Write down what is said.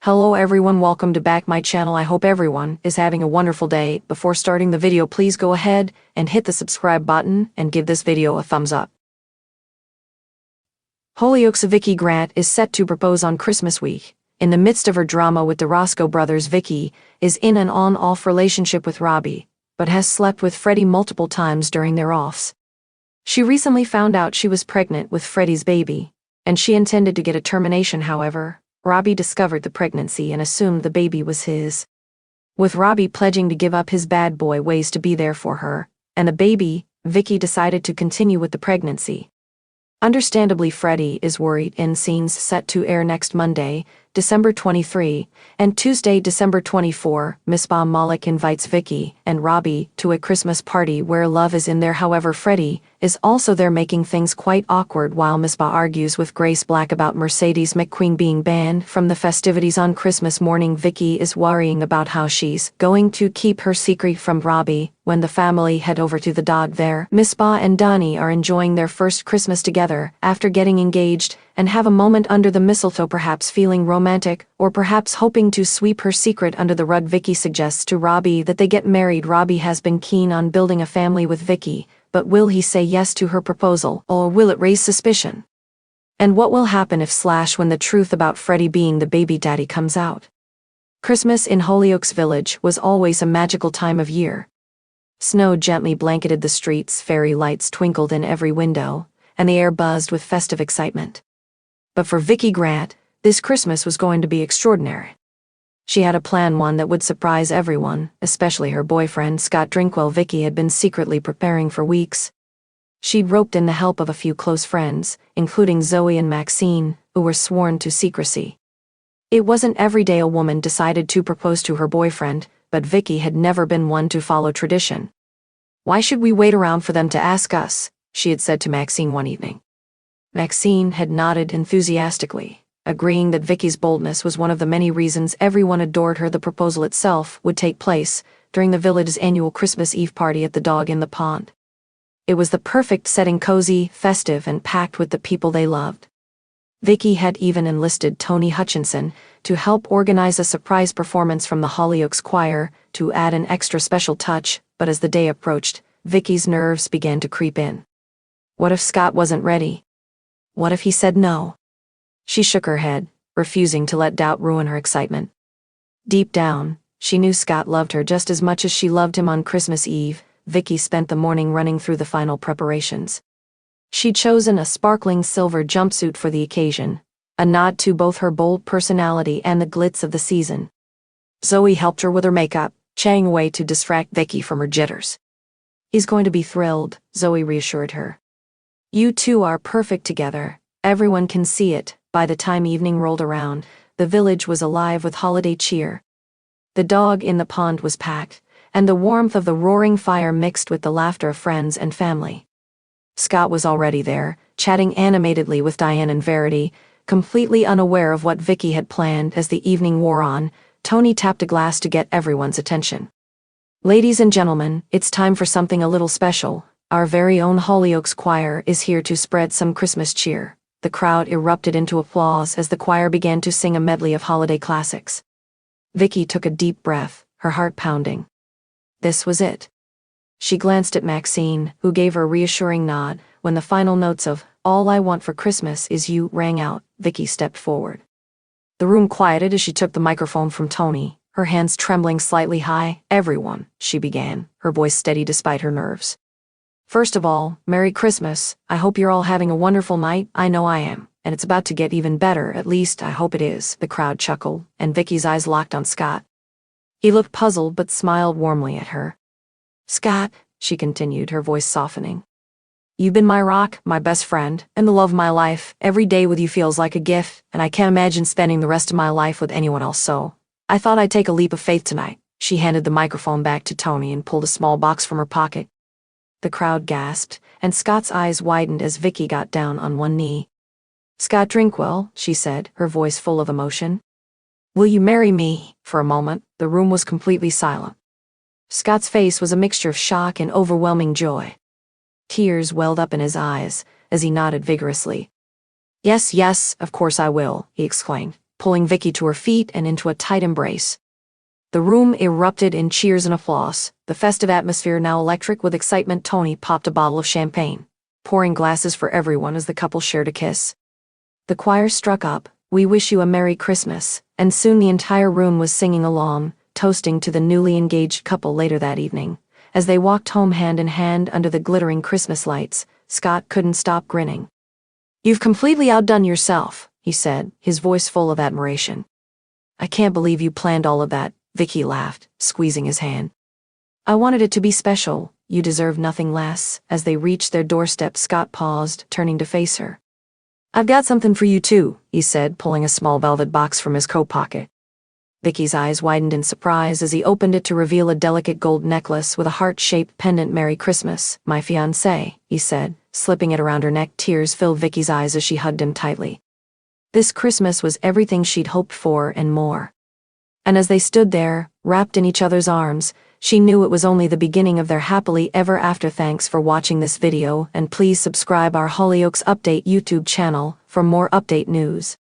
Hello everyone, welcome to back my channel. I hope everyone is having a wonderful day. Before starting the video, please go ahead and hit the subscribe button and give this video a thumbs up. Hollyoaks' Vicky Grant is set to propose on Christmas week. In the midst of her drama with the Roscoe brothers, Vicky is in an on-off relationship with Robbie, but has slept with Freddie multiple times during their offs. She recently found out she was pregnant with Freddie's baby, and she intended to get a termination. However, Robbie discovered the pregnancy and assumed the baby was his. With Robbie pledging to give up his bad boy ways to be there for her and the baby, Vicky decided to continue with the pregnancy. Understandably, Freddie is worried. In scenes set to air next Monday, December 23, and Tuesday, December 24, Misbah Malik invites Vicky and Robbie to a Christmas party where love is in there. However, Freddie is also there, making things quite awkward while Misbah argues with Grace Black about Mercedes McQueen being banned from the festivities on Christmas morning. Vicky is worrying about how she's going to keep her secret from Robbie. When the family head over to the dog there, Misbah and Donnie are enjoying their first Christmas together after getting engaged and have a moment under the mistletoe, perhaps feeling romantic or perhaps hoping to sweep her secret under the rug. Vicky suggests to Robbie that they get married. Robbie has been keen on building a family with Vicky, but will he say yes to her proposal, or will it raise suspicion? And what will happen if when the truth about Freddie being the baby daddy comes out? Christmas in Hollyoaks Village was always a magical time of year. Snow gently blanketed the streets, fairy lights twinkled in every window, and the air buzzed with festive excitement. But for Vicky Grant, this Christmas was going to be extraordinary. She had a plan, one that would surprise everyone, especially her boyfriend, Scott Drinkwell. Vicky had been secretly preparing for weeks. She'd roped in the help of a few close friends, including Zoe and Maxine, who were sworn to secrecy. It wasn't every day a woman decided to propose to her boyfriend, but Vicky had never been one to follow tradition. "Why should we wait around for them to ask us?" she had said to Maxine one evening. Maxine had nodded enthusiastically, agreeing that Vicky's boldness was one of the many reasons everyone adored her. The proposal itself would take place during the village's annual Christmas Eve party at the Dog in the Pond. It was the perfect setting, cozy, festive, and packed with the people they loved. Vicky had even enlisted Tony Hutchinson to help organize a surprise performance from the Hollyoaks choir to add an extra special touch, but as the day approached, Vicky's nerves began to creep in. What if Scott wasn't ready? What if he said no? She shook her head, refusing to let doubt ruin her excitement. Deep down, she knew Scott loved her just as much as she loved him. On Christmas Eve, Vicky spent the morning running through the final preparations. She'd chosen a sparkling silver jumpsuit for the occasion, a nod to both her bold personality and the glitz of the season. Zoe helped her with her makeup, chatting away to distract Vicky from her jitters. "He's going to be thrilled," Zoe reassured her. "You two are perfect together. Everyone can see it." By the time evening rolled around, the village was alive with holiday cheer. The Dog in the Pond was packed, and the warmth of the roaring fire mixed with the laughter of friends and family. Scott was already there, chatting animatedly with Diane and Verity, completely unaware of what Vicky had planned. As the evening wore on, Tony tapped a glass to get everyone's attention. "Ladies and gentlemen, it's time for something a little special. Our very own Hollyoaks choir is here to spread some Christmas cheer." The crowd erupted into applause as the choir began to sing a medley of holiday classics. Vicky took a deep breath, her heart pounding. This was it. She glanced at Maxine, who gave her a reassuring nod. When the final notes of "All I Want for Christmas Is You" rang out, Vicky stepped forward. The room quieted as she took the microphone from Tony, her hands trembling slightly. "Hi, everyone," she began, her voice steady despite her nerves. "First of all, Merry Christmas. I hope you're all having a wonderful night. I know I am, and it's about to get even better, at least I hope it is." The crowd chuckled, and Vicky's eyes locked on Scott. He looked puzzled but smiled warmly at her. "Scott," she continued, her voice softening, "you've been my rock, my best friend, and the love of my life. Every day with you feels like a gift, and I can't imagine spending the rest of my life with anyone else, so I thought I'd take a leap of faith tonight." She handed the microphone back to Tony and pulled a small box from her pocket. The crowd gasped, and Scott's eyes widened as Vicky got down on one knee. "Scott Drinkwell," she said, her voice full of emotion, "will you marry me?" For a moment, the room was completely silent. Scott's face was a mixture of shock and overwhelming joy. Tears welled up in his eyes as he nodded vigorously. Yes, of course I will," he exclaimed, pulling Vicky to her feet and into a tight embrace. The room erupted in cheers and applause, the festive atmosphere now electric with excitement. Tony popped a bottle of champagne, pouring glasses for everyone as the couple shared a kiss. The choir struck up, "We Wish You a Merry Christmas," and soon the entire room was singing along, toasting to the newly engaged couple. Later that evening, as they walked home hand in hand under the glittering Christmas lights, Scott couldn't stop grinning. "You've completely outdone yourself," he said, his voice full of admiration. "I can't believe you planned all of that," Vicky laughed, squeezing his hand. "I wanted it to be special. You deserve nothing less." As they reached their doorstep, Scott paused, turning to face her. "I've got something for you too," he said, pulling a small velvet box from his coat pocket. Vicky's eyes widened in surprise as he opened it to reveal a delicate gold necklace with a heart-shaped pendant. "Merry Christmas, my fiancé," he said, slipping it around her neck. Tears filled Vicky's eyes as she hugged him tightly. This Christmas was everything she'd hoped for and more. And as they stood there, wrapped in each other's arms, she knew it was only the beginning of their happily ever after. Thanks for watching this video, and please subscribe our Hollyoaks Update YouTube channel for more update news.